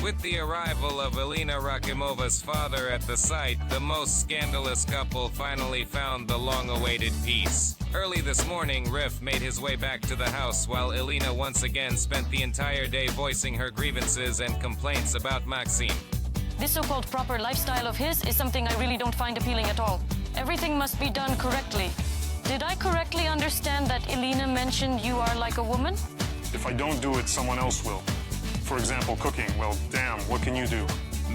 With the arrival of Elina Rakimova's father at the site, the most scandalous couple finally found the long-awaited peace. Early this morning, Riff made his way back to the house while Elina once again spent the entire day voicing her grievances and complaints about Maxim. This so-called proper lifestyle of his is something I really don't find appealing at all. Everything must be done correctly. Did I correctly understand that Elina mentioned you are like a woman? If I don't do it, someone else will. For example, cooking. Well, damn, what can you do?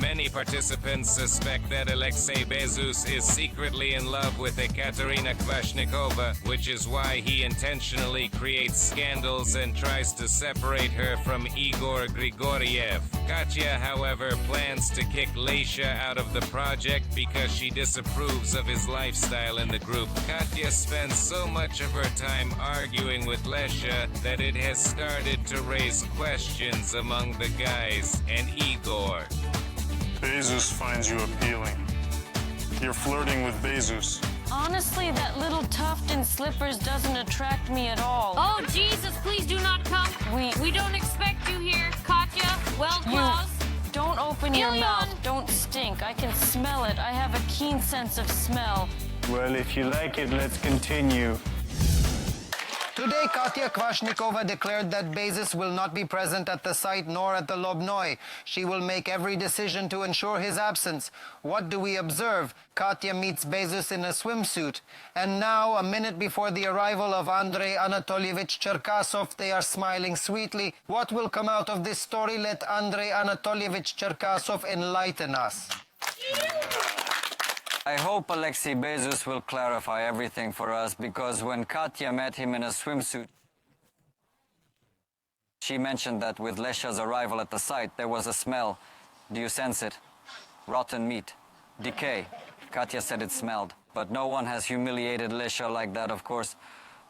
Many participants suspect that Alexei Bezus is secretly in love with Ekaterina Kvashnikova, which is why he intentionally creates scandals and tries to separate her from Igor Grigoriev. Katya, however, plans to kick Leisha out of the project because she disapproves of his lifestyle in the group. Katya spends so much of her time arguing with Leisha that it has started to raise questions among the guys and Igor. Bezus finds you appealing. You're flirting with Bezus. Honestly, that little tuft in slippers doesn't attract me at all. Oh, Jesus, please do not come. We don't expect you here, Katya. Well, Klaus. Don't open your Ilion. mouth. Don't stink. I can smell it. I have a keen sense of smell. Well, if you like it, let's continue. Today, Katya Kvashnikova declared that Bezus will not be present at the site nor at the Lobnoy. She will make every decision to ensure his absence. What do we observe? Katya meets Bezus in a swimsuit. And now, a minute before the arrival of Andrei Anatolievich Cherkasov, they are smiling sweetly. What will come out of this story? Let Andrei Anatolievich Cherkasov enlighten us. I hope Alexei Bezus will clarify everything for us, because when Katya met him in a swimsuit, she mentioned that with Lesha's arrival at the site, there was a smell. Do you sense it? Rotten meat. Decay. Katya said it smelled. But no one has humiliated Lesha like that, of course.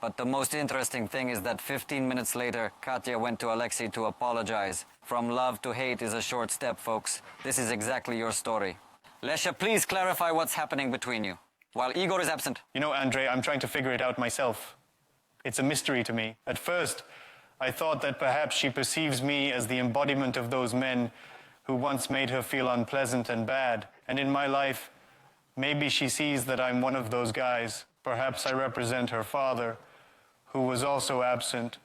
But the most interesting thing is that 15 minutes later, Katya went to Alexei to apologize. From love to hate is a short step, folks. This is exactly your story. Lesha, please clarify what's happening between you, while Igor is absent. You know, Andrei, I'm trying to figure it out myself. It's a mystery to me. At first, I thought that perhaps she perceives me as the embodiment of those men who once made her feel unpleasant and bad. And in my life, maybe she sees that I'm one of those guys. Perhaps I represent her father, who was also absent.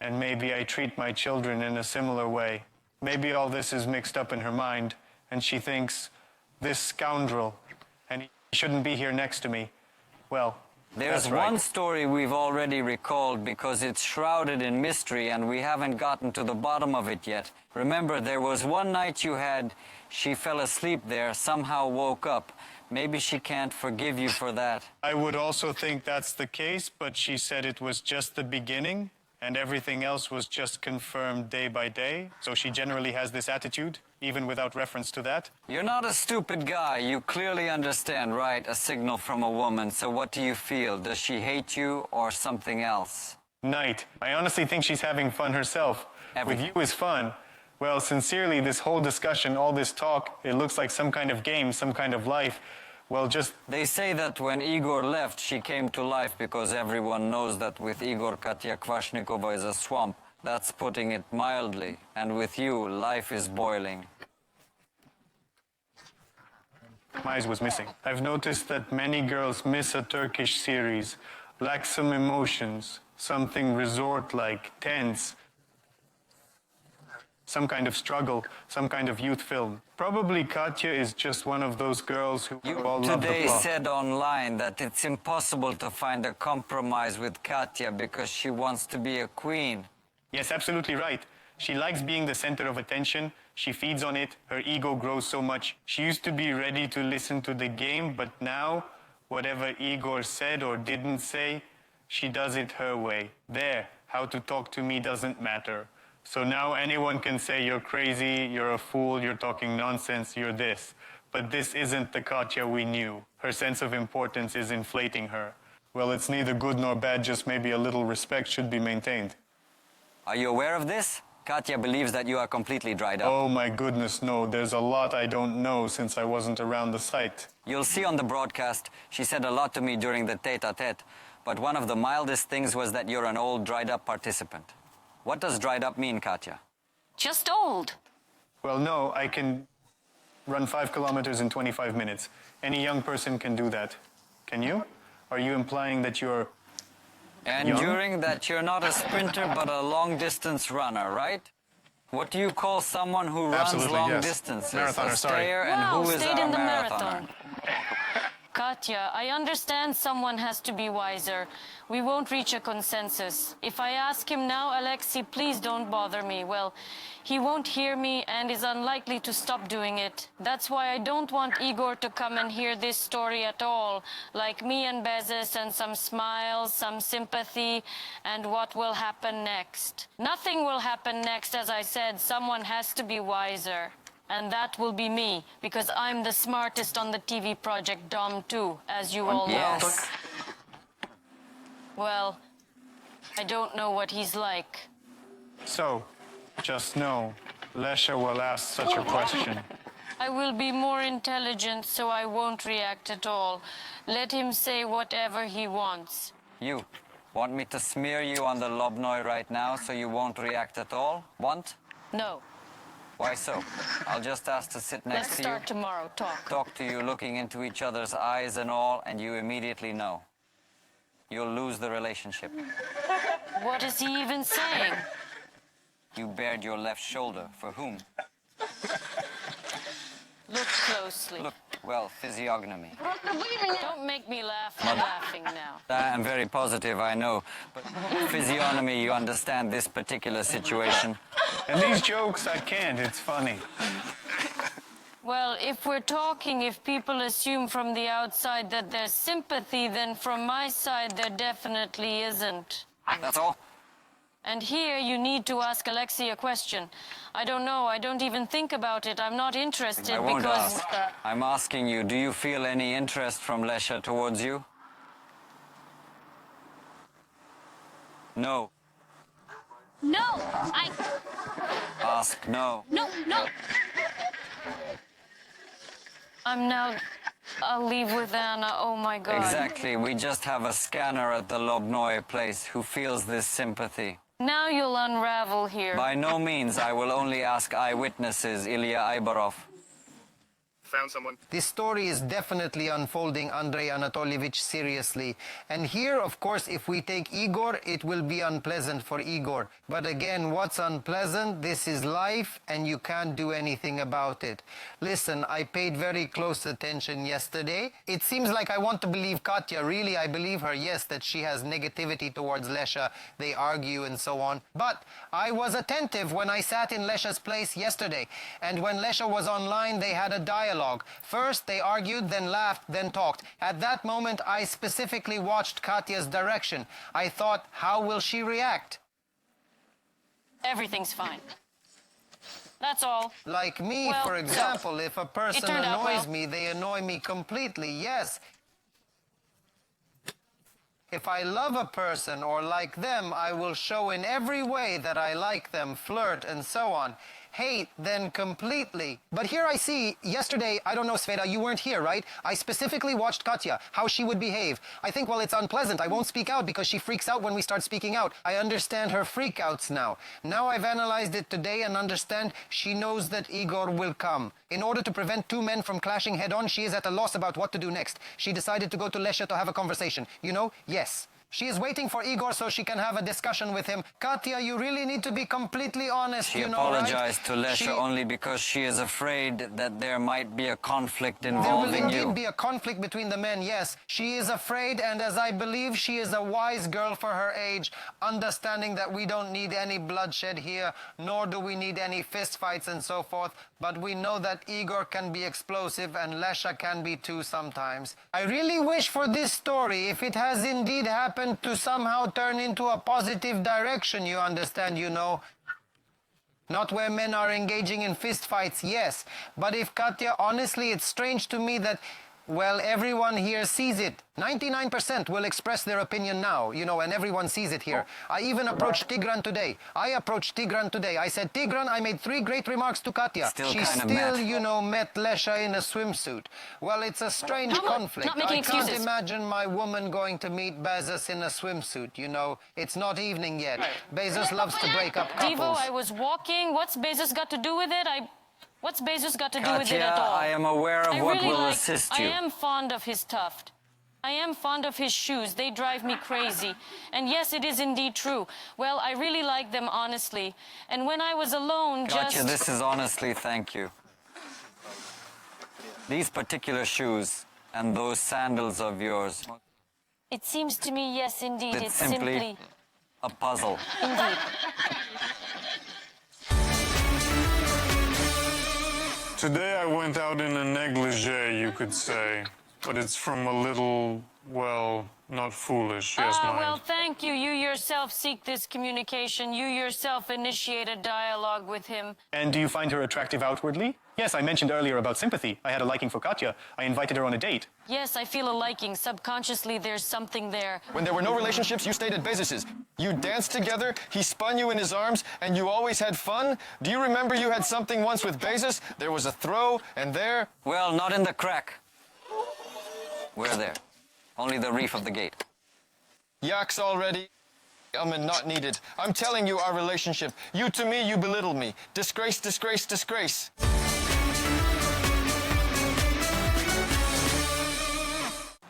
And maybe I treat my children in a similar way. Maybe all this is mixed up in her mind, and she thinks, this scoundrel, and he shouldn't be here next to me. Well, there's that's right. one story we've already recalled because it's shrouded in mystery and we haven't gotten to the bottom of it yet. Remember, there was one night you had, she fell asleep there, somehow woke up. Maybe she can't forgive you for that. I would also think that's the case, but she said it was just the beginning, and everything else was just confirmed day by day. So she generally has this attitude, even without reference to that. You're not a stupid guy. You clearly understand, right? A signal from a woman. So what do you feel? Does she hate you or something else? Night. I honestly think she's having fun herself. Everything. With you is fun. Well, sincerely, this whole discussion, all this talk, it looks like some kind of game, some kind of life. Well, just... They say that when Igor left, she came to life because everyone knows that with Igor, Katya Kvashnikova is a swamp. That's putting it mildly. And with you, life is boiling. My eyes was missing. I've noticed that many girls miss a Turkish series, lack some emotions, something resort-like, tense, some kind of struggle, some kind of youth film. Probably Katya is just one of those girls who You all love the today plot. said online that it's impossible to find a compromise with Katya because she wants to be a queen. Yes, absolutely right. She likes being the center of attention. She feeds on it. Her ego grows so much. She used to be ready to listen to the game, but now, whatever Igor said or didn't say, she does it her way. There, how to talk to me doesn't matter. So now anyone can say you're crazy, you're a fool, you're talking nonsense, you're this. But this isn't the Katya we knew. Her sense of importance is inflating her. Well, it's neither good nor bad, just maybe a little respect should be maintained. Are you aware of this? Katya believes that you are completely dried up. Oh my goodness, no. There's a lot I don't know since I wasn't around the site. You'll see on the broadcast, she said a lot to me during the tete-a-tete, but one of the mildest things was that you're an old dried up participant. What does dried up mean, Katya? Just old. Well, no, I can run 5 kilometers in 25 minutes. Any young person can do that. Can you? Are you implying that you're And young? during that, you're not a sprinter, but a long-distance runner, right? What do you call someone who runs Absolutely, long yes. distances? Marathoner, A sorry. stayer, and Wow, who is stayed our in the marathoner? marathon. Katya, I understand someone has to be wiser. We won't reach a consensus. If I ask him now, Alexei, please don't bother me. Well, he won't hear me and is unlikely to stop doing it. That's why I don't want Igor to come and hear this story at all. Like me and Bezos and some smiles, some sympathy, and what will happen next. Nothing will happen next, as I said. Someone has to be wiser. And that will be me, because I'm the smartest on the TV project Dom 2, as you all know. Yes. Well, I don't know what he's like. So, just know, Lesha will ask such a question. I will be more intelligent, so I won't react at all. Let him say whatever he wants. You want me to smear you on the Lobnoy right now so you won't react at all? Want? No. Why so? I'll just ask to sit next Let's to start you, tomorrow. Talk. talk to you looking into each other's eyes and all, and you immediately know. You'll lose the relationship. What is he even saying? You bared your left shoulder. For whom? Look closely. Look, well, physiognomy. Don't make me laugh. I'm laughing now. I'm very positive, I know. But physiognomy, you understand this particular situation. And these jokes, I can't, it's funny. Well, if we're talking, if people assume from the outside that there's sympathy, then from my side there definitely isn't. That's all? And here you need to ask Alexei a question. I don't know, I don't even think about it. I'm not interested I won't because... ask. I'm asking you, do you feel any interest from Lesha towards you? No. No, Ask no. no. I'll leave with Anna, oh my God. Exactly, we just have a scanner at the Lobnoy place who feels this sympathy. Now you'll unravel here. By no means, I will only ask eyewitnesses, Ilya Ibarov. Found someone. This story is definitely unfolding, Andrei Anatolievich, seriously. And here, of course, if we take Igor, it will be unpleasant for Igor. But again, what's unpleasant? This is life, and you can't do anything about it. Listen, I paid very close attention yesterday. It seems like I want to believe Katya. Really, I believe her, yes, that she has negativity towards Lesha. They argue and so on. But I was attentive when I sat in Lesha's place yesterday. And when Lesha was online, they had a dialogue. First, they argued, then laughed, then talked. At that moment, I specifically watched Katya's direction. I thought, how will she react? Everything's fine. That's all. Like me, Well, for example, if a person turned out annoys well. me, they annoy me completely, yes. If I love a person or like them, I will show in every way that I like them, flirt, and so on. Hate, then completely. But here I see, yesterday, I don't know, Sveta, you weren't here, right? I specifically watched Katya, how she would behave. I think, well, it's unpleasant. I won't speak out because she freaks out when we start speaking out. I understand her freakouts now. Now I've analyzed it today and understand she knows that Igor will come. In order to prevent two men from clashing head-on, she is at a loss about what to do next. She decided to go to Lesha to have a conversation. You know? Yes. She is waiting for Igor so she can have a discussion with him. Katya, you really need to be completely honest, She you know, right? apologized to Lesha only because she is afraid that there might be a conflict There will involving indeed you. be a conflict between the men, yes. She is afraid, and as I believe she is a wise girl for her age, understanding that we don't need any bloodshed here, nor do we need any fistfights and so forth, but we know that Igor can be explosive and Lesha can be too sometimes. I really wish for this story, if it has indeed happened, to somehow turn into a positive direction, you understand, you know. Not where men are engaging in fistfights, yes. But if Katya, honestly, it's strange to me that, well, everyone here sees it. 99% will express their opinion now, you know, and everyone sees it here. I even approached Tigran today. I said, Tigran, I made 3 great remarks to Katya. She kinda still, mad. you know, met Lesha in a swimsuit. Well, it's a strange conflict. not making I can't excuses. imagine my woman going to meet Bezos in a swimsuit, you know. It's not evening yet. Bezos loves to break up couples. Devo, I was walking. What's Bezos got to do with it? What's Bezos got to do with it Katya, at all? I am aware of what will assist you. I am fond of his tuft. I am fond of his shoes. They drive me crazy. And yes, it is indeed true. Well, I really like them, honestly. And when I was alone, Katya, this is honestly, thank you. These particular shoes and those sandals of yours, It seems to me, yes, indeed. it's simply a puzzle. Indeed. Today I went out in a negligee, you could say. But it's from a little, well, not foolish, yes, mind. Well, thank you. You yourself seek this communication. You yourself initiate a dialogue with him. And do you find her attractive outwardly? Yes, I mentioned earlier about sympathy. I had a liking for Katya. I invited her on a date. Yes, I feel a liking. Subconsciously, there's something there. When there were no relationships, you stayed at Bezos's. You danced together, he spun you in his arms, and you always had fun? Do you remember you had something once with Bezos? There was a throw, and there... Well, not in the crack. We're there. Only the reef of the gate. Yaks already? Not needed. I'm telling you our relationship. You to me, you belittle me. Disgrace, disgrace, disgrace.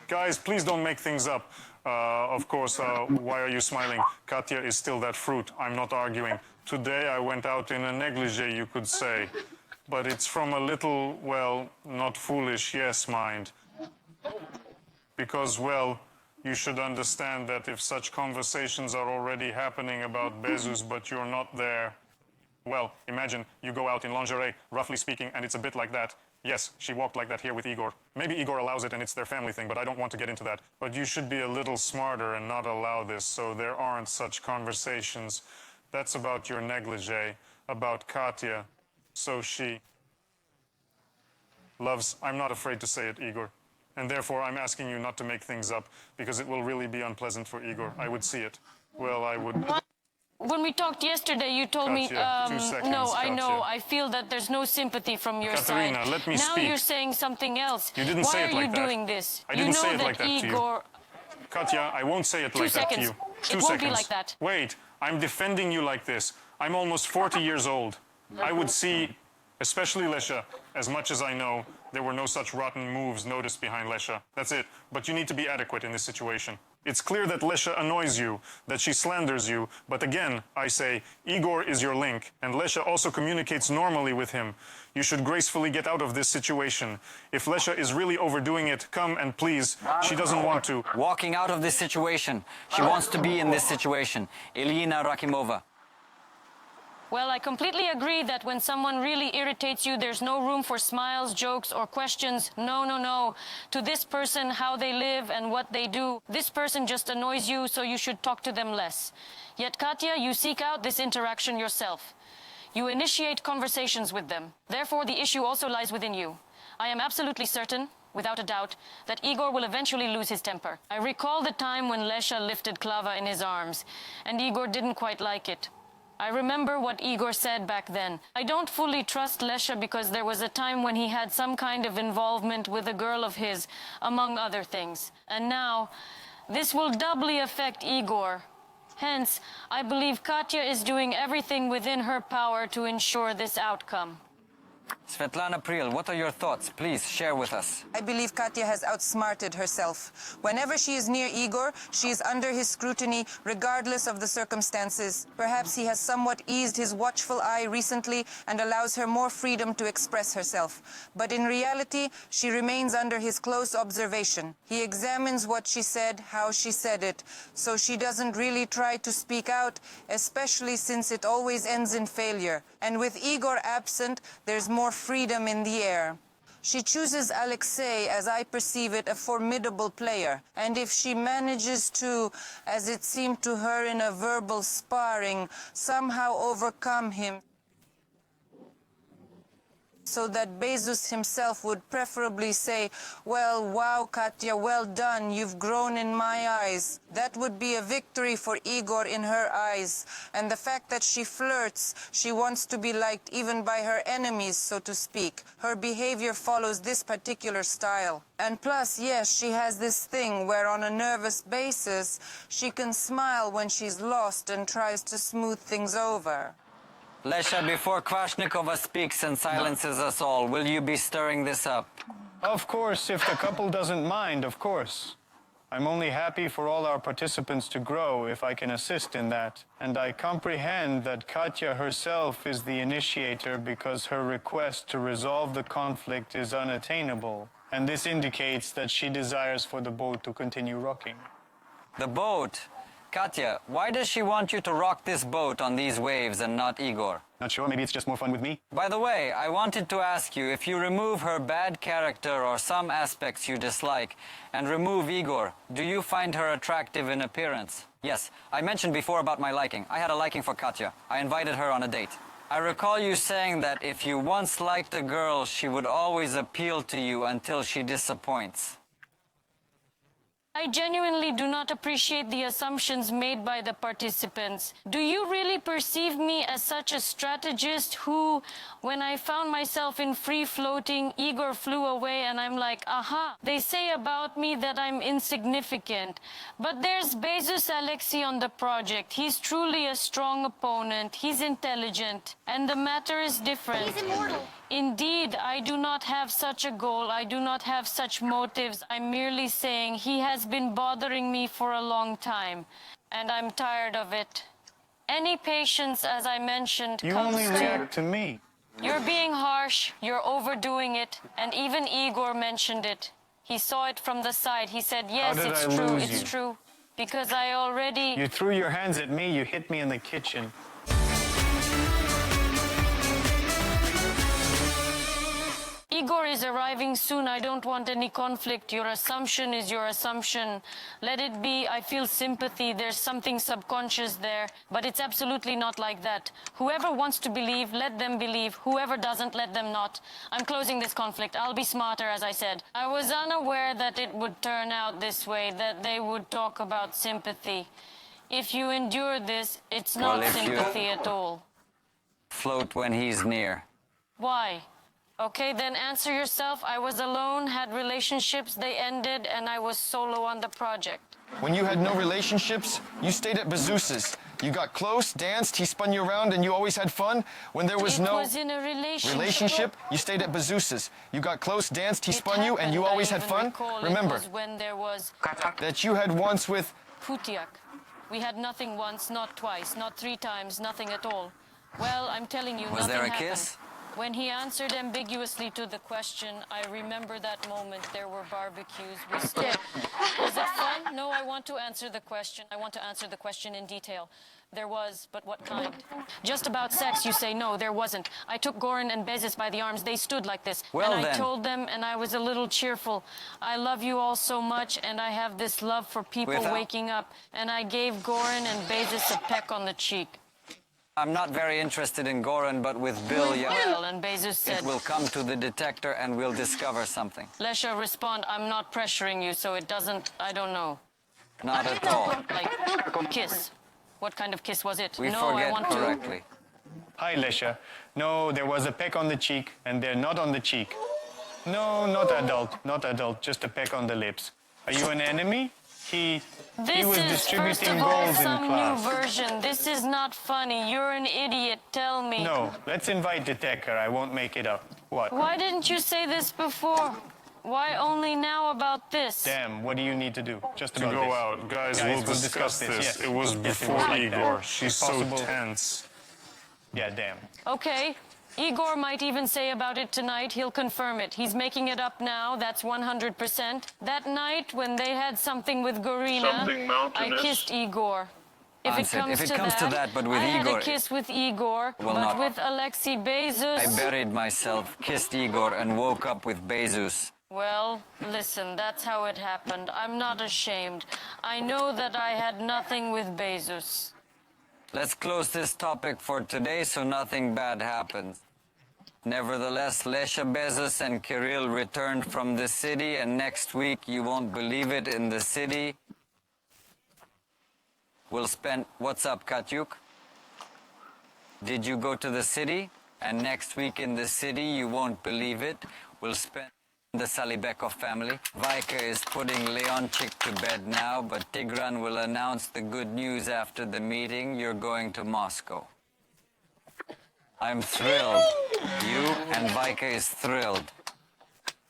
Guys, please don't make things up. Of course, why are you smiling? Katya is still that fruit. I'm not arguing. Today I went out in a negligee, you could say. But it's from a little, well, not foolish, yes, mind. Because, well, you should understand that if such conversations are already happening about Bezos, but you're not there, well, imagine you go out in lingerie, roughly speaking, and it's a bit like that. Yes, she walked like that here with Igor. Maybe Igor allows it and it's their family thing, but I don't want to get into that. But you should be a little smarter and not allow this so there aren't such conversations. That's about your negligee, about Katya. So she loves, I'm not afraid to say it, Igor. And therefore, I'm asking you not to make things up, because it will really be unpleasant for Igor. I would see it. Well, I would... When we talked yesterday, you told me, 2 seconds, no, I know, Katya. I feel that there's no sympathy from your Katerina, side. let me now speak. you're saying something else. You didn't Why say it like that. are you doing this? I didn't say it that like that to you. Igor... Katya, I won't say it like that to you. 2 It seconds. won't be like that. Wait, I'm defending you like this. I'm almost 40 years old. I would see, especially Lesha, as much as I know, there were no such rotten moves noticed behind Lesha. That's it. But you need to be adequate in this situation. It's clear that Lesha annoys you, that she slanders you, but again, I say, Igor is your link, and Lesha also communicates normally with him. You should gracefully get out of this situation. If Lesha is really overdoing it, come and please, she doesn't want to. Walking out of this situation. She wants to be in this situation. Elina Rakimova. Well, I completely agree that when someone really irritates you, there's no room for smiles, jokes, or questions. No, no, no. To this person, how they live and what they do. This person just annoys you, so you should talk to them less. Yet, Katya, you seek out this interaction yourself. You initiate conversations with them. Therefore, the issue also lies within you. I am absolutely certain, without a doubt, that Igor will eventually lose his temper. I recall the time when Lesha lifted Klava in his arms, and Igor didn't quite like it. I remember what Igor said back then. I don't fully trust Lesha because there was a time when he had some kind of involvement with a girl of his, among other things. And now, this will doubly affect Igor. Hence, I believe Katya is doing everything within her power to ensure this outcome. Svetlana Pril, what are your thoughts? Please share with us. I believe Katya has outsmarted herself. Whenever she is near Igor, she is under his scrutiny, regardless of the circumstances. Perhaps he has somewhat eased his watchful eye recently and allows her more freedom to express herself. But in reality, she remains under his close observation. He examines what she said, how she said it, so she doesn't really try to speak out, especially since it always ends in failure. And with Igor absent, there's more freedom in the air. She chooses Alexei, as I perceive it, a formidable player. And if she manages to, as it seemed to her in a verbal sparring, somehow overcome him, so that Bezos himself would preferably say, well, wow, Katya, well done, you've grown in my eyes. That would be a victory for Igor in her eyes. And the fact that she flirts, she wants to be liked even by her enemies, so to speak. Her behavior follows this particular style. And plus, yes, she has this thing where on a nervous basis, she can smile when she's lost and tries to smooth things over. Lesha, before Kvashnikova speaks and silences us all, will you be stirring this up? Of course, if the couple doesn't mind, of course. I'm only happy for all our participants to grow if I can assist in that. And I comprehend that Katya herself is the initiator because her request to resolve the conflict is unattainable. And this indicates that she desires for the boat to continue rocking. The boat? Katya, why does she want you to rock this boat on these waves and not Igor? Not sure, maybe it's just more fun with me. By the way, I wanted to ask you, if you remove her bad character or some aspects you dislike, and remove Igor, do you find her attractive in appearance? Yes, I mentioned before about my liking. I had a liking for Katya. I invited her on a date. I recall you saying that if you once liked a girl, she would always appeal to you until she disappoints. I genuinely do not appreciate the assumptions made by the participants. Do you really perceive me as such a strategist who, when I found myself in free-floating, Igor flew away and I'm like, aha, they say about me that I'm insignificant. But there's Bezos Alexei on the project. He's truly a strong opponent. He's intelligent. And the matter is different. He's immortal. Indeed, I do not have such a goal. I do not have such motives. I'm merely saying he has been bothering me for a long time, and I'm tired of it. Any patience, as I mentioned, You comes only react to me. You're being harsh, you're overdoing it, and even Igor mentioned it. He saw it from the side. He said, yes, did it's I true, lose it's you? true. Because I already... You threw your hands at me, you hit me in the kitchen. Igor is arriving soon. I don't want any conflict. Your assumption is your assumption. Let it be. I feel sympathy. There's something subconscious there. But it's absolutely not like that. Whoever wants to believe, let them believe. Whoever doesn't, let them not. I'm closing this conflict. I'll be smarter, as I said. I was unaware that it would turn out this way, that they would talk about sympathy. If you endure this, it's not Well, if you- sympathy at all. Float when he's near. Why? Okay, then answer yourself. I was alone, had relationships, they ended, and I was solo on the project. When you had no relationships, you stayed at Bezos's. You got close, danced, he spun you around, and you always had fun. When there was It no was in a relationship, you stayed at Bezos's. You got close, danced, he It spun you, and you happened. always I had even fun. recall Remember it was when there was that you had once with... Putiak. We had nothing once, not twice, not 3 times, nothing at all. Well, I'm telling you, Was nothing there a happened. kiss? When he answered ambiguously to the question, I remember that moment. There were barbecues. We stayed. Was it fun? No, I want to answer the question. I want to answer the question in detail. There was, but what kind? Just about sex, you say no, there wasn't. I took Goran and Bezos by the arms. They stood like this. Well, and I then. told them, and I was a little cheerful. I love you all so much, and I have this love for people Without- waking up. And I gave Goran and Bezos a peck on the cheek. I'm not very interested in Goran, but with Bill, yeah, Well, and Bezos said, it will come to the detector and we'll discover something. Lesha, respond, I'm not pressuring you, so it doesn't, I don't know. Not at all. Like, kiss. What kind of kiss was it? We no, I forget want correctly. Hi, Lesha. No, there was a peck on the cheek, and they're not on the cheek. No, not adult, just a peck on the lips. Are you an enemy? He This was is, first distributing of all, goals in some class. new version. This is not funny. You're an idiot. Tell me. No, let's invite Detector. I won't make it up. What? Why didn't you say this before? Why only now about this? Damn, what do you need to do? Just To about go this. out. Guys, Guys, we'll discuss this. yes. It was Yes, it before was like that. Igor. She's It's so possible. tense. Yeah, damn. Okay. Igor might even say about it tonight. He'll confirm it. He's making it up now. That's 100%. That night when they had something with Gorina, I kissed Igor. If it Answered. comes, to, that, but with I had Igor, a kiss with Igor, Will but not. with Alexei Bezos. I buried myself, kissed Igor, and woke up with Bezos. Well, listen, that's how it happened. I'm not ashamed. I know that I had nothing with Bezos. Let's close this topic for today so nothing bad happens. Nevertheless, Lesha, Bezos, and Kirill returned from the city, and next week, you won't believe it, in the city, we'll spend... What's up, Katyuk? Did you go to the city? And next week in the city, you won't believe it, we'll spend the Salibekov family. Vaika is putting Leonchik to bed now, but Tigran will announce the good news after the meeting. You're going to Moscow. I'm thrilled. You and Vika is thrilled.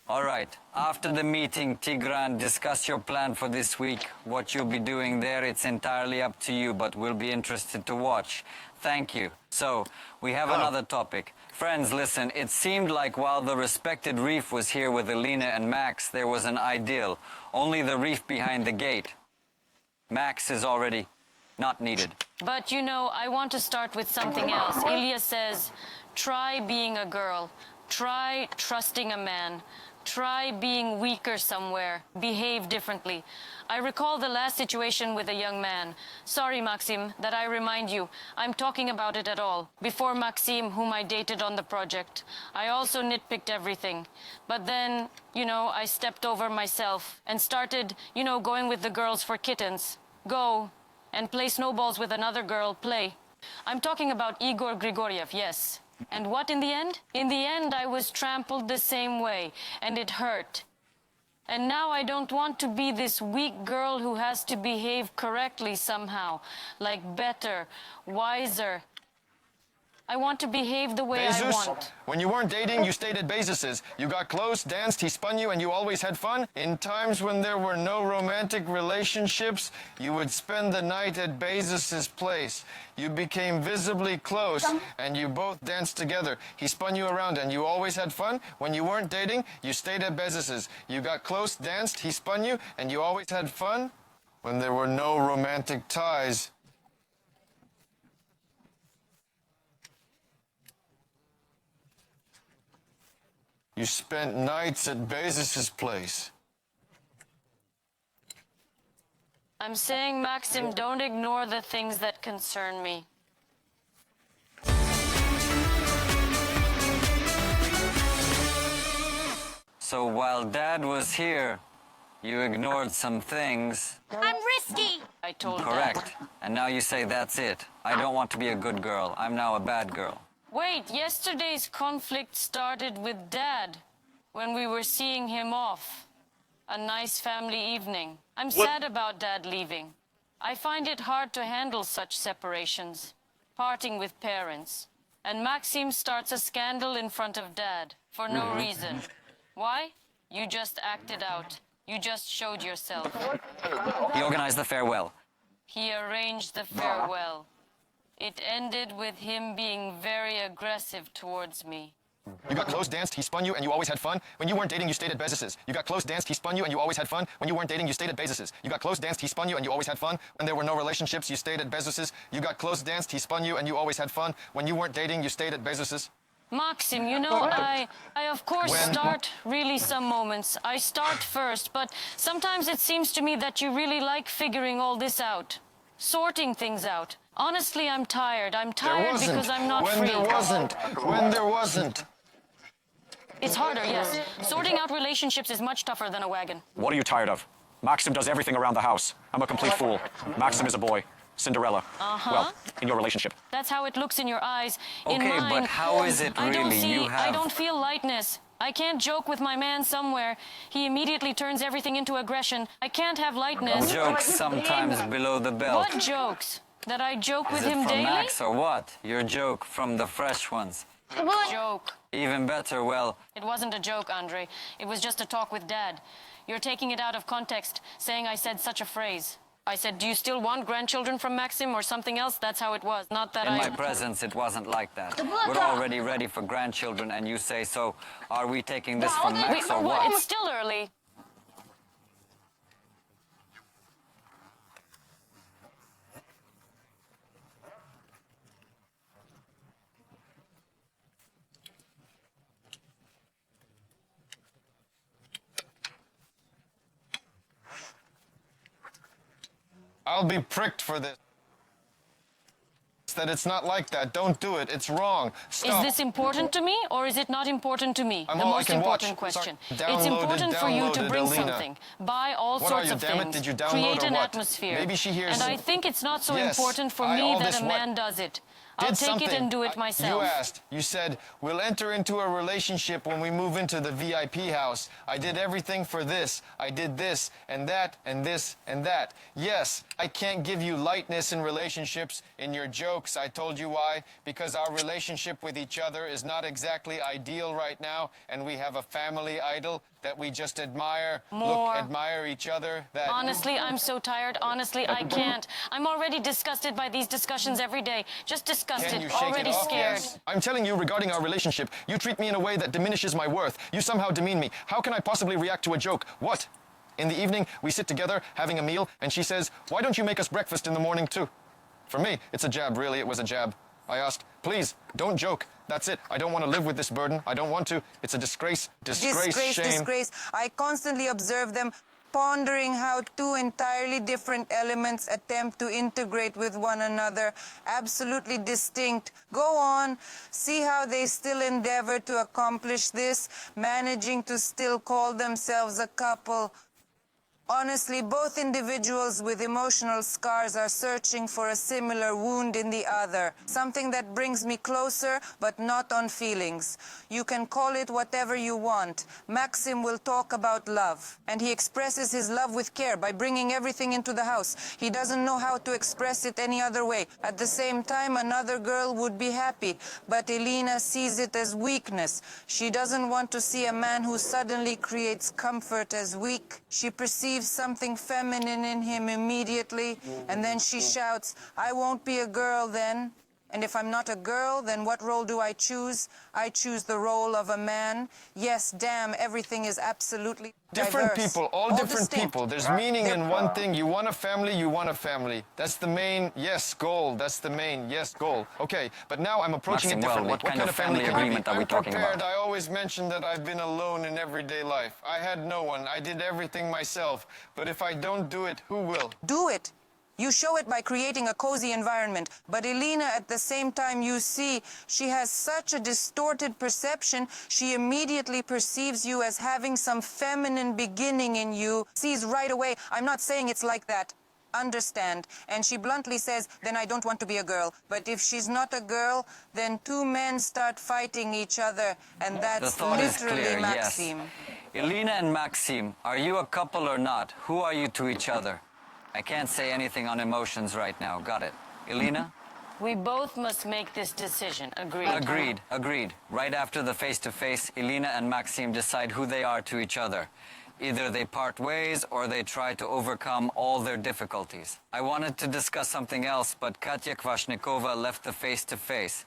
All right, after the meeting, Tigran, discuss your plan for this week. What you'll be doing there, it's entirely up to you, but we'll be interested to watch. Thank you. So, we have another topic. Friends, listen, it seemed like while the respected Reef was here with Elina and Max, there was an ideal. Only the Reef behind the gate. Max is already not needed. But you know, I want to start with something else. Ilya says, try being a girl. Try trusting a man. Try being weaker somewhere. Behave differently. I recall the last situation with a young man. Sorry, Maxim, that I remind you. I'm talking about it at all. Before Maxim, whom I dated on the project, I also nitpicked everything. But then, you know, I stepped over myself and started, you know, going with the girls for kittens. Go and play snowballs with another girl, play. I'm talking about Igor Grigoriev, yes. And what in the end? In the end, I was trampled the same way, and it hurt. And now I don't want to be this weak girl who has to behave correctly somehow, like better, wiser. I want to behave the way I want. When you weren't dating, you stayed at Bezos's. You got close, danced, he spun you, and you always had fun. In times when there were no romantic relationships, you would spend the night at Bezos's place. You became visibly close, and you both danced together. He spun you around, and you always had fun. When you weren't dating, you stayed at Bezos's. You got close, danced, he spun you, and you always had fun. When there were no romantic ties, you spent nights at Bezos's place. I'm saying, Maxim, don't ignore the things that concern me. So while Dad was here, you ignored some things. I'm risky. I told Correct. Dad. And now you say that's it. I don't want to be a good girl. I'm now a bad girl. Wait, yesterday's conflict started with Dad when we were seeing him off. A nice family evening. I'm sad about Dad leaving. I find it hard to handle such separations, parting with parents. And Maxim starts a scandal in front of Dad for no reason. Why? You just acted out. You just showed yourself. He organized the farewell. He arranged the farewell. It ended with him being very aggressive towards me. You got close, danced, he spun you, and you always had fun. When you weren't dating, you stayed at Bezos's. You got close, danced, he spun you, and you always had fun. When you weren't dating, you stayed at Bezos's. You got close, danced, he spun you, and you always had fun. When there were no relationships, you stayed at Bezos's. You got close, danced, he spun you, and you always had fun. When you weren't dating, you stayed at Bezos's. Maxim, you know, I of course start really some moments. I start first, but sometimes it seems to me that you really like figuring all this out, sorting things out. Honestly, I'm tired. I'm tired because I'm not free. When there wasn't. It's harder, yes. Sorting out relationships is much tougher than a wagon. What are you tired of? Maxim does everything around the house. I'm a complete fool. Maxim is a boy. Cinderella. Well, in your relationship. That's how it looks in your eyes. Okay, in mine, but how is it really? I don't feel lightness. I can't joke with my man somewhere. He immediately turns everything into aggression. I can't have lightness. Jokes sometimes below the belt. What jokes? That I joke with Is it him from daily? Max or what? Your joke from the fresh ones. Joke. Even better, well, It wasn't a joke, Andre. It was just a talk with Dad. You're taking it out of context, saying I said such a phrase. I said, do you still want grandchildren from Maxim or something else? That's how it was, not that in my presence, it wasn't like that. We're already ready for grandchildren, and you say so. Are we taking this from Max or what? It's still early. I'll be pricked for this. That it's not like that. Don't do it. It's wrong. Stop. Is this important to me or is it not important to me? I'm the all I most can watch. important question. Sorry. It's important for you to Downloaded, bring Elina. something, buy all What sorts are you, of damn it? things, Did you download create or an what? atmosphere. Maybe she hears And I it. think it's not so Yes. important for all me that this a what? man does it. I'll did take something. it and do it myself. You asked. You said, we'll enter into a relationship when we move into the VIP house. I did everything for this. I did this and that and this and that. Yes, I can't give you lightness in relationships. In your jokes, I told you why. Because our relationship with each other is not exactly ideal right now, and we have a family idol that we just admire. More. Look, admire each other. That Honestly, I'm so tired. Honestly, I can't. I'm already disgusted by these discussions every day. Just disgusted. Can you shake Already it off? scared. Yes. I'm telling you regarding our relationship, you treat me in a way that diminishes my worth. You somehow demean me. How can I possibly react to a joke? What? In the evening, we sit together having a meal, and she says, why don't you make us breakfast in the morning too? For me, it's a jab, really. It was a jab. I asked, please, don't joke. That's it. I don't want to live with this burden. I don't want to. It's a disgrace. Disgrace, shame. Disgrace. I constantly observe them pondering how two entirely different elements attempt to integrate with one another, absolutely distinct. Go on, see how they still endeavor to accomplish this, managing to still call themselves a couple. Honestly, both individuals with emotional scars are searching for a similar wound in the other, something that brings me closer, but not on feelings. You can call it whatever you want. Maxim will talk about love, and he expresses his love with care by bringing everything into the house. He doesn't know how to express it any other way. At the same time, another girl would be happy, but Elina sees it as weakness. She doesn't want to see a man who suddenly creates comfort as weak. She perceives something feminine in him immediately, and then she shouts, I won't be a girl then. And if I'm not a girl, then what role do I choose? I choose the role of a man. Yes, damn, everything is absolutely Different diverse. people, all different distinct. people. There's meaning in one thing. You want a family, you want a family. That's the main, yes, goal. That's the main, yes, goal. Okay, but now I'm approaching Maxim, it differently. well, what kind of family can I be? agreement are we talking about? I'm prepared. I always mention that I've been alone in everyday life. I had no one. I did everything myself. But if I don't do it, who will? Do it. You show it by creating a cozy environment. But Elina, at the same time, you see, she has such a distorted perception, she immediately perceives you as having some feminine beginning in you, sees right away, I'm not saying it's like that. Understand. And she bluntly says, then I don't want to be a girl. But if she's not a girl, then two men start fighting each other. And The that's thought is literally clear, Maxim. yes. Elina and Maxim, are you a couple or not? Who are you to each other? I can't say anything on emotions right now. Got it. Elina? We both must make this decision. Agreed. Agreed. Right after the face-to-face, Elina and Maxim decide who they are to each other. Either they part ways or they try to overcome all their difficulties. I wanted to discuss something else, but Katya Kvashnikova left the face-to-face.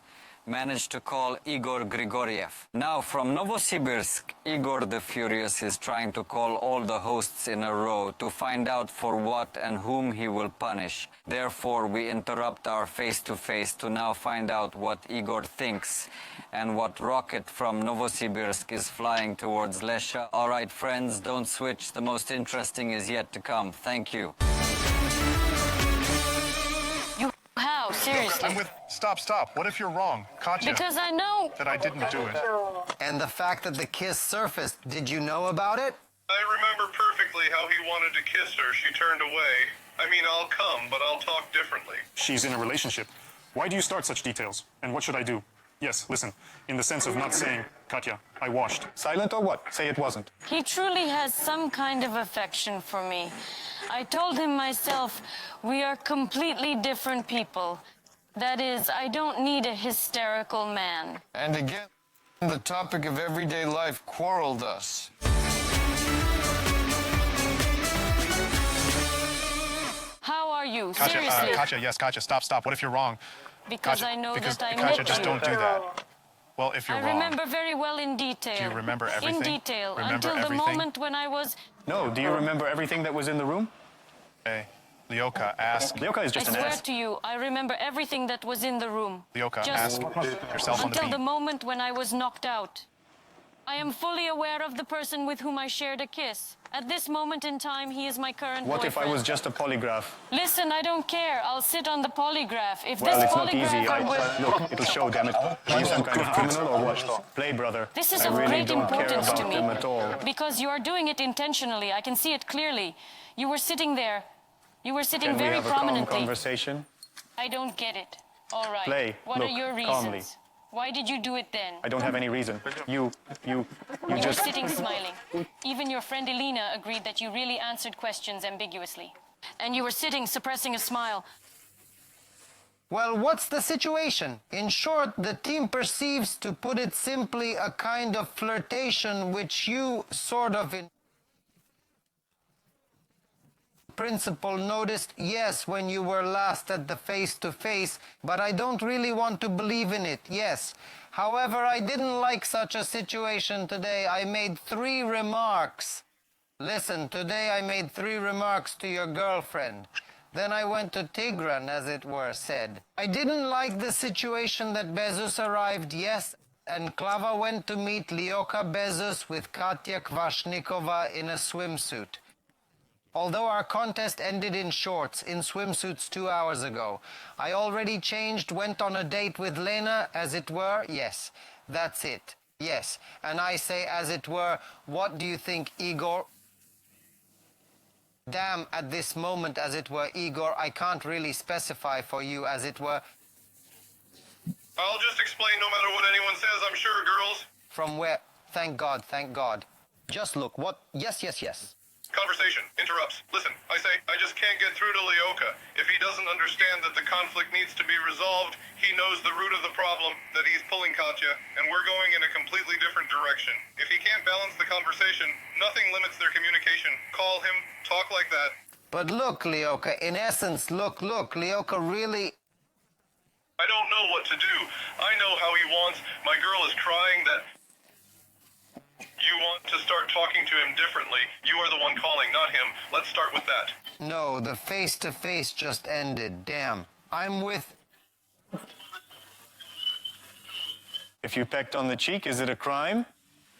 Managed to call Igor Grigoriev. Now, from Novosibirsk, Igor the Furious is trying to call all the hosts in a row to find out for what and whom he will punish. Therefore, we interrupt our face-to-face to now find out what Igor thinks and what rocket from Novosibirsk is flying towards Lesha. All right, friends, don't switch. The most interesting is yet to come. Thank you. How? Seriously? Stop. What if you're wrong, Katya? Because I know. That I didn't do it. And the fact that the kiss surfaced, did you know about it? I remember perfectly how he wanted to kiss her. She turned away. I mean, I'll come, but I'll talk differently. She's in a relationship. Why do you start such details? And what should I do? Yes, listen, in the sense of not saying, Katya, I washed. Silent or what? Say it wasn't. He truly has some kind of affection for me. I told him myself, we are completely different people. That is, I don't need a hysterical man. And again, the topic of everyday life quarreled us. How are you? Katya, Seriously? Katya, stop. What if you're wrong? Because Katya, I know that I Katya, met just you. don't do that. Well, if you're I wrong. remember very well in detail. Do you remember everything? In detail. Remember until everything? the moment when I was... No, do you remember everything that was in the room? Hey, Lyoka, ask. Lyoka is I just an swear ass. to you, I remember everything that was in the room. Lyoka, Just ask yourself on the until beat. the moment when I was knocked out. I am fully aware of the person with whom I shared a kiss. At this moment in time, he is my current What boyfriend. if I was just a polygraph? Listen, I don't care. I'll sit on the polygraph. If Well, this it's not polygraph easy. Look, it'll show, damn it. Are you some kind of criminal or what? Play, brother. This is I of really great don't care importance to about me. them at all. Because you are doing it intentionally. I can see it clearly. You were sitting there. You were sitting Can we very have a calm prominently. conversation? I don't get it. All right. Play. What Look, are your reasons? calmly. Why did you do it then? I don't have any reason. You You were just... sitting smiling. Even your friend Elina agreed that you really answered questions ambiguously. And you were sitting suppressing a smile. Well, what's the situation? In short, the team perceives, to put it simply, a kind of flirtation which you sort of in principle noticed, yes, when you were last at the face-to-face, but I don't really want to believe in it, yes. However, I didn't like such a situation today. I made 3 remarks. Listen, today I made 3 remarks to your girlfriend. Then I went to Tigran, as it were, said. I didn't like the situation that Bezos arrived, yes, and Klava went to meet Lyoka Bezos with Katya Kvashnikova in a swimsuit. Although our contest ended in shorts, in swimsuits 2 hours ago. I already changed, went on a date with Lena, as it were, yes. That's it, yes. And I say, as it were, what do you think, Igor? Damn, at this moment, as it were, Igor, I can't really specify for you, as it were. I'll just explain no matter what anyone says, I'm sure, girls. From where? Thank God, thank God. Just look, what? Yes, yes, yes. Conversation interrupts. Listen, I say, I just can't get through to Lyoka. If he doesn't understand that the conflict needs to be resolved, he knows the root of the problem, that he's pulling Katya, and we're going in a completely different direction. If he can't balance the conversation, nothing limits their communication. Call him, talk like that. But look, Lyoka, in essence, look, Lyoka really... I don't know what to do. I know how he wants. My girl is crying that... You want to start talking to him differently. You are the one calling, not him. Let's start with that. No, the face-to-face just ended. Damn. I'm with... If you pecked on the cheek, is it a crime?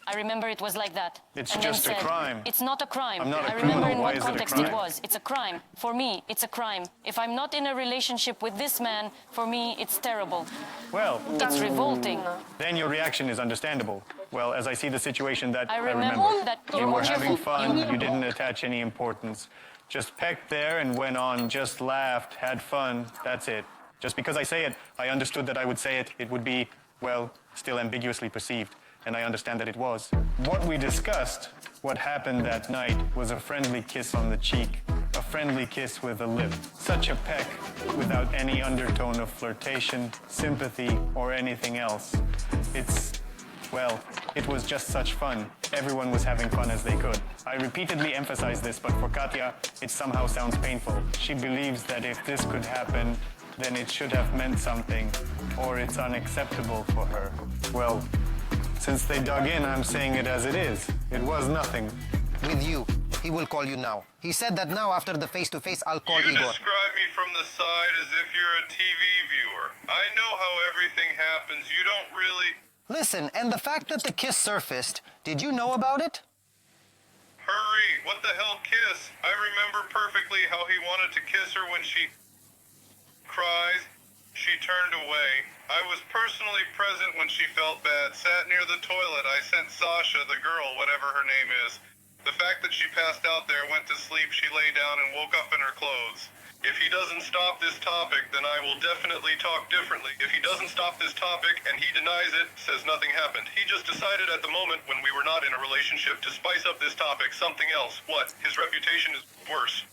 I remember it was like that. It's And then just a said, crime. It's not a crime. I'm not a I remember criminal. in Why what is it a context crime? it was. It's a crime. For me, it's a crime. If I'm not in a relationship with this man, for me, it's terrible. Well, It's revolting. then your reaction is understandable. Well, as I see the situation that I remember that you were having cheerful- fun, you didn't attach any importance. Just pecked there and went on, just laughed, had fun, that's it. Just because I say it, I understood that I would say it, it would be, well, still ambiguously perceived. And I understand that it was. What we discussed, what happened that night, was a friendly kiss on the cheek, a friendly kiss with a lip. Such a peck without any undertone of flirtation, sympathy, or anything else. Well, it was just such fun. Everyone was having fun as they could. I repeatedly emphasize this, but for Katya, it somehow sounds painful. She believes that if this could happen, then it should have meant something, or it's unacceptable for her. Well, since they dug in, I'm saying it as it is. It was nothing. With you. He will call you now. He said that now, after the face-to-face, I'll call You Igor. describe me from the side as if you're a TV viewer. I know how everything happens. You don't really... Listen, and the fact that the kiss surfaced, did you know about it? Hurry! What the hell kiss? I remember perfectly how he wanted to kiss her when she... cries. She turned away. I was personally present when she felt bad, sat near the toilet. I sent Sasha, the girl, whatever her name is. The fact that she passed out there, went to sleep, she lay down and woke up in her clothes. If he doesn't stop this topic, then I will definitely talk differently. If he doesn't stop this topic and he denies it, says nothing happened. He just decided at the moment when we were not in a relationship to spice up this topic, something else. What? His reputation is worse.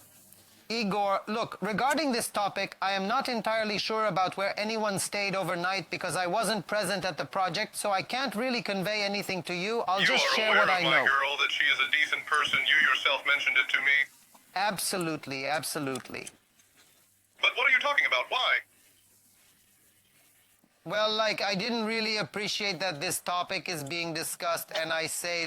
Igor, look, regarding this topic, I am not entirely sure about where anyone stayed overnight because I wasn't present at the project, so I can't really convey anything to you. I'll just share what I You are aware of know. my girl, that she is a decent person. You yourself mentioned it to me. Absolutely, absolutely. But what are you talking about? Why? Well, I didn't really appreciate that this topic is being discussed, and I say,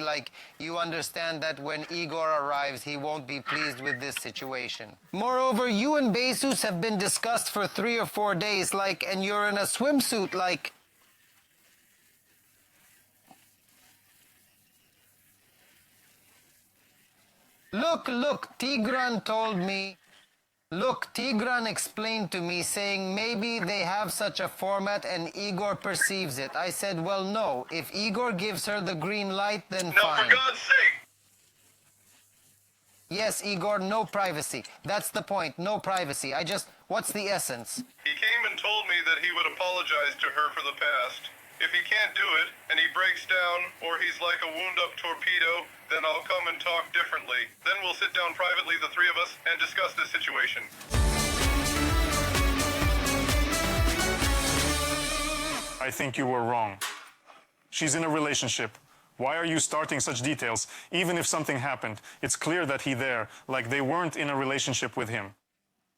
you understand that when Igor arrives, he won't be pleased with this situation. Moreover, you and Bezos have been discussed for 3 or 4 days, and you're in a swimsuit, Look, Tigran told me... Look, Tigran explained to me, saying maybe they have such a format and Igor perceives it. I said, well, no. If Igor gives her the green light, then No, fine. for God's sake! Yes, Igor, no privacy. That's the point, no privacy. What's the essence? He came and told me that he would apologize to her for the past. If he can't do it, and he breaks down, or he's like a wound-up torpedo, then I'll come and talk differently. Then we'll sit down privately, the three of us, and discuss this situation. I think you were wrong. She's in a relationship. Why are you starting such details? Even if something happened, it's clear that he there, like they weren't in a relationship with him.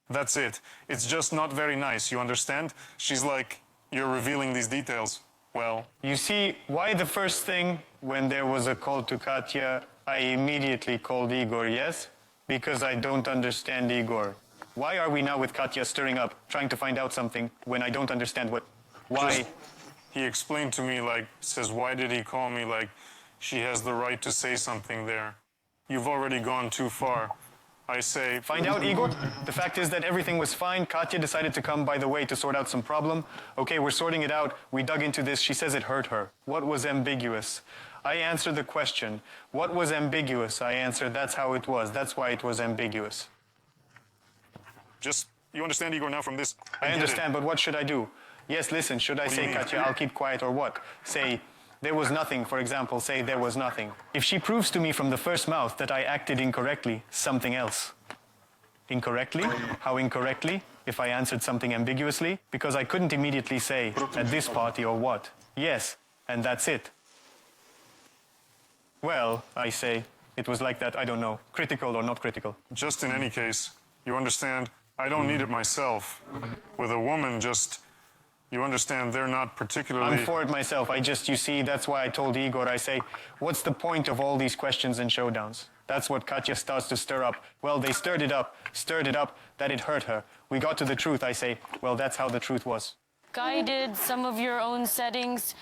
That's it. It's just not very nice, you understand? She's like, you're revealing these details. Well, You see, why the first thing, when there was a call to Katya, I immediately called Igor, yes? Because I don't understand Igor. Why are we now with Katya stirring up, trying to find out something, when I don't understand why? he explained to me, like, says, why did he call me? Like, she has the right to say something there. You've already gone too far. I say... Find out, Igor? The fact is that everything was fine. Katya decided to come by the way to sort out some problem. Okay, we're sorting it out. We dug into this. She says it hurt her. What was ambiguous? I answered the question. What was ambiguous? I answered, that's how it was. That's why it was ambiguous. Just, you understand, Igor, now from this? I understand, but what should I do? Yes, listen, should I say, Katya, I'll keep quiet, or what? Say, there was nothing, for example, say there was nothing. If she proves to me from the first mouth that I acted incorrectly, something else. Incorrectly? How incorrectly? If I answered something ambiguously? Because I couldn't immediately say, at this party or what? Yes, and that's it. Well, I say, it was like that, I don't know, critical or not critical. Just in any case, you understand, I don't need it myself. With a woman, just... You understand, they're not particularly... I'm for it myself. You see, that's why I told Igor, I say, what's the point of all these questions and showdowns? That's what Katya starts to stir up. Well, they stirred it up, that it hurt her. We got to the truth, I say, well, that's how the truth was. Guided some of your own settings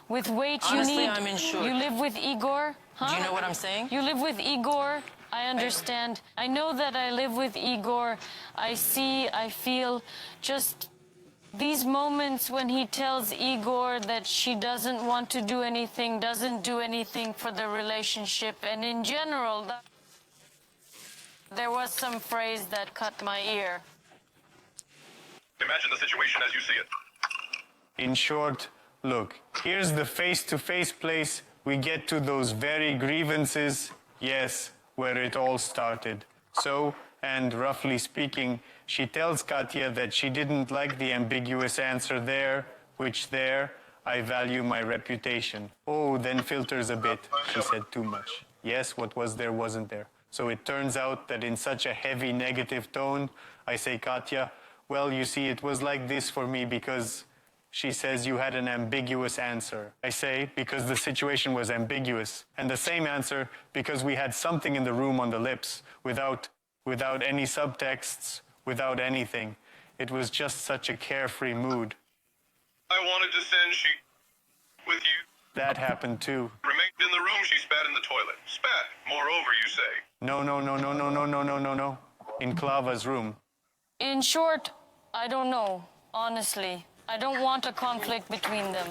with weight Honestly, you need. I'm in shock. You live with Igor, huh? Do you know what I'm saying? You live with Igor. I understand. I know that I live with Igor. I see, I feel just... These moments when he tells Igor that she doesn't want to do anything, doesn't do anything for the relationship, and in general, there was some phrase that cut my ear. Imagine the situation as you see it. In short, look, here's the face-to-face place we get to those very grievances, yes, where it all started. So, and roughly speaking, she tells Katya that she didn't like the ambiguous answer there, which there, I value my reputation. Oh, then filters a bit. She said too much. Yes, what was there wasn't there. So it turns out that in such a heavy negative tone, I say, Katya, well, you see, it was like this for me because she says you had an ambiguous answer. I say, because the situation was ambiguous. And the same answer, because we had something in the room on the lips, without any subtexts, without anything. It was just such a carefree mood. I wanted to send she with you. That happened too. Remained in the room, she spat in the toilet. Spat, moreover, you say. No. In Klava's room. In short, I don't know, honestly. I don't want a conflict between them.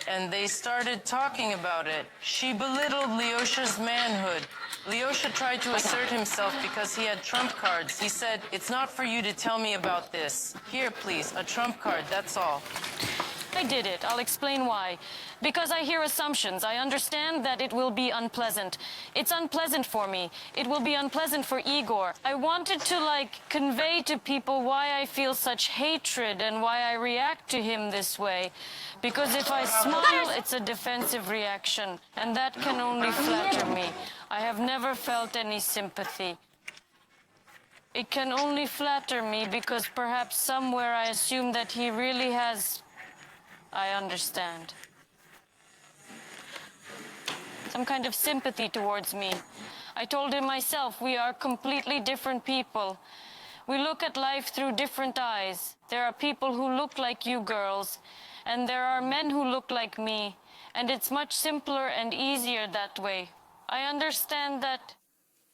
And they started talking about it. She belittled Lyosha's manhood. Lyosha tried to assert himself because he had trump cards. He said, it's not for you to tell me about this. Here, please, a trump card, that's all. I did it. I'll explain why. Because I hear assumptions. I understand that it will be unpleasant. It's unpleasant for me. It will be unpleasant for Igor. I wanted to, convey to people why I feel such hatred and why I react to him this way. Because if I smile, it's a defensive reaction. And that can only flatter me. I have never felt any sympathy. It can only flatter me because perhaps somewhere I assume that he really has... I understand. Some kind of sympathy towards me. I told him myself, we are completely different people. We look at life through different eyes. There are people who look like you girls, and there are men who look like me, and it's much simpler and easier that way. I understand that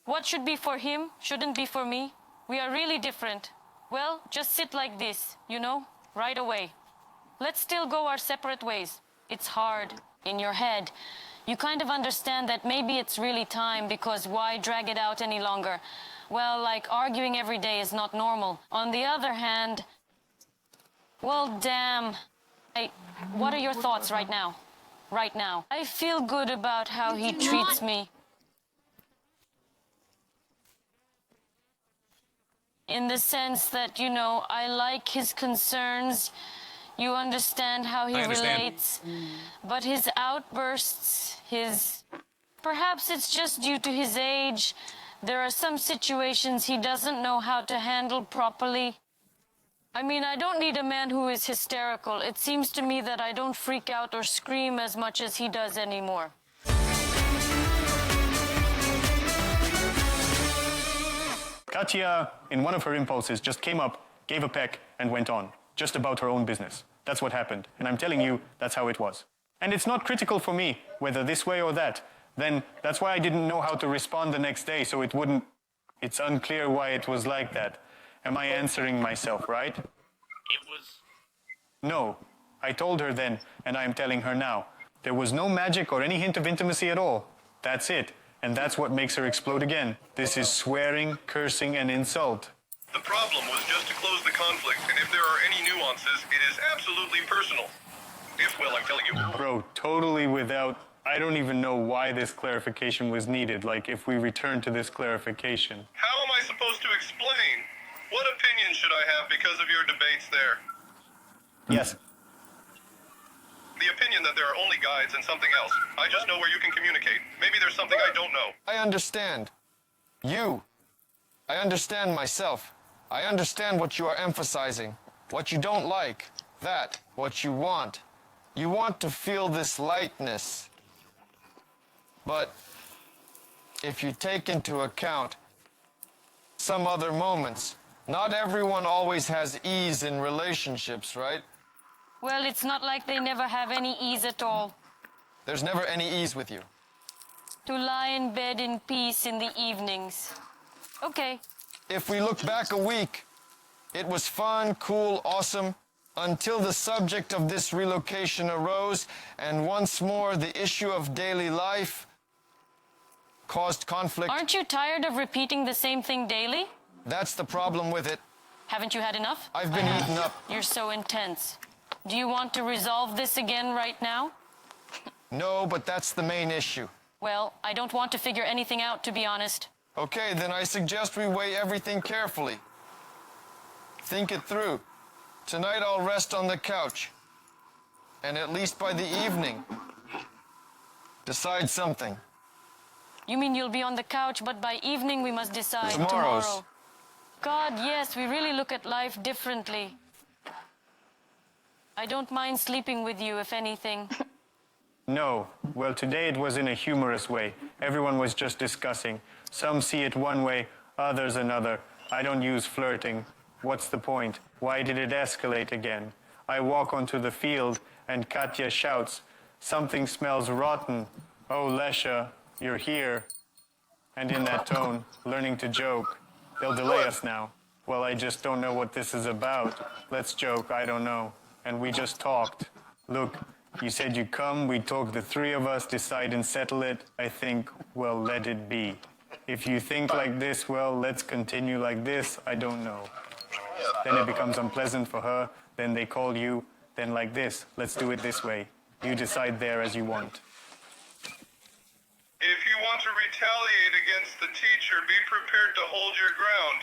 what should be for him shouldn't be for me. We are really different. Well, just sit like this, right away. Let's still go our separate ways. It's hard. In your head, you kind of understand that maybe it's really time, because why drag it out any longer? Well, like, arguing every day is not normal. On the other hand, well, damn. What are your thoughts right now? Right now. I feel good about how he treats me. In the sense that, you know, I like his concerns. You understand how he relates. But his outbursts, perhaps it's just due to his age. There are some situations he doesn't know how to handle properly. I mean, I don't need a man who is hysterical. It seems to me that I don't freak out or scream as much as he does anymore. Katya, in one of her impulses, just came up, gave a peck, and went on. Just about her own business. That's what happened. And I'm telling you, that's how it was. And it's not critical for me, whether this way or that. Then that's why I didn't know how to respond the next day, so it's unclear why it was like that. Am I answering myself, right? It was... No. I told her then, and I am telling her now. There was no magic or any hint of intimacy at all. That's it. And that's what makes her explode again. This is swearing, cursing, and insult. The problem was just to close the conflict, and if there are any nuances, it is absolutely personal. I'm telling you. Bro, totally without... I don't even know why this clarification was needed, like if we return to this clarification. How am I supposed to explain? What opinion should I have because of your debates there? Yes. The opinion that there are only guides and something else. I just know where you can communicate. Maybe there's something I don't know. I understand. You. I understand myself. I understand what you are emphasizing. What you don't like. That. What you want. You want to feel this lightness. But if you take into account some other moments, not everyone always has ease in relationships, right? Well, it's not like they never have any ease at all. There's never any ease with you. To lie in bed in peace in the evenings. Okay. If we look back a week, it was fun, cool, awesome, until the subject of this relocation arose, and once more the issue of daily life caused conflict. Aren't you tired of repeating the same thing daily? That's the problem with it. Haven't you had enough? I've been eaten up. You're so intense. Do you want to resolve this again right now? No, but that's the main issue. Well, I don't want to figure anything out, to be honest. Okay, then I suggest we weigh everything carefully. Think it through. Tonight I'll rest on the couch. And at least by the evening, decide something. You mean you'll be on the couch, but by evening we must decide Tomorrow's. tomorrow. God, yes, we really look at life differently. I don't mind sleeping with you, if anything. No. Well, today it was in a humorous way. Everyone was just discussing. Some see it one way, others another. I don't use flirting. What's the point? Why did it escalate again? I walk onto the field and Katya shouts, "Something smells rotten. Oh, Lesha, you're here." And in that tone, learning to joke. They'll delay us now. Well, I just don't know what this is about. Let's joke, I don't know. And we just talked. Look, you said you'd come, we talk, the three of us, decide and settle it. I think, well, let it be. If you think like this, well, let's continue like this, I don't know. Then it becomes unpleasant for her, then they call you, then like this, let's do it this way. You decide there as you want. If you want to retaliate against the teacher, be prepared to hold your ground.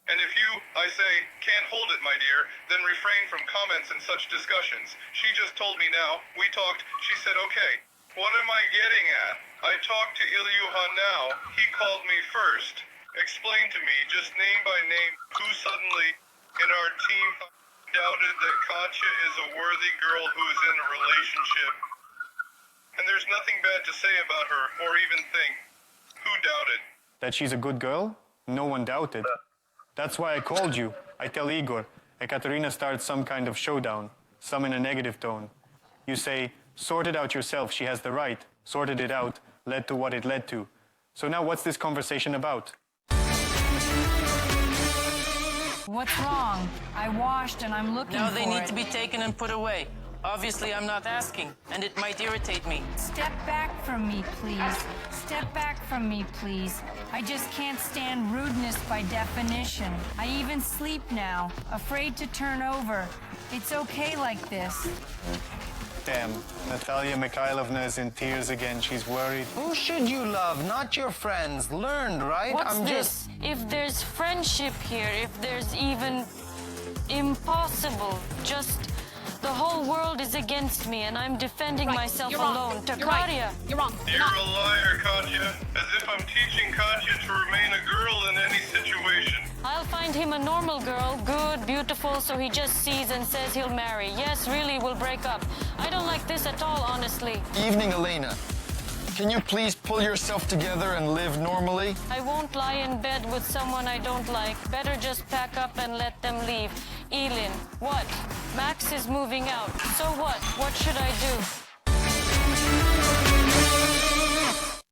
And if you, I say, can't hold it, my dear, then refrain from comments in such discussions. She just told me now. We talked. She said, okay. What am I getting at? I talked to Ilyuha now. He called me first. Explain to me, just name by name, who suddenly in our team doubted that Katya is a worthy girl who is in a relationship. And there's nothing bad to say about her, or even think. Who doubted? That she's a good girl? No one doubted. That's why I called you. I tell Igor, Ekaterina starts some kind of showdown, some in a negative tone. You say, sort it out yourself, she has the right. Sorted it out, led to what it led to. So now what's this conversation about? What's wrong? I washed and I'm looking for it. No, they need to be taken and put away. Obviously, I'm not asking, and it might irritate me. Step back from me, please. Step back from me, please. I just can't stand rudeness by definition. I even sleep now, afraid to turn over. It's okay like this. Damn, Natalia Mikhailovna is in tears again. She's worried. Who should you love? Not your friends. Learned, right? What's this? If there's friendship here, if there's even impossible, just the whole world is against me and I'm defending myself alone. Katya. You're a liar, Katya. As if I'm teaching Katya to remain a girl in any situation. I'll find him a normal girl, good, beautiful, so he just sees and says he'll marry. Yes, really, we'll break up. I don't like this at all, honestly. Evening, Elena. Can you please pull yourself together and live normally? I won't lie in bed with someone I don't like. Better just pack up and let them leave. Elin, what? Max is moving out. So what? What should I do?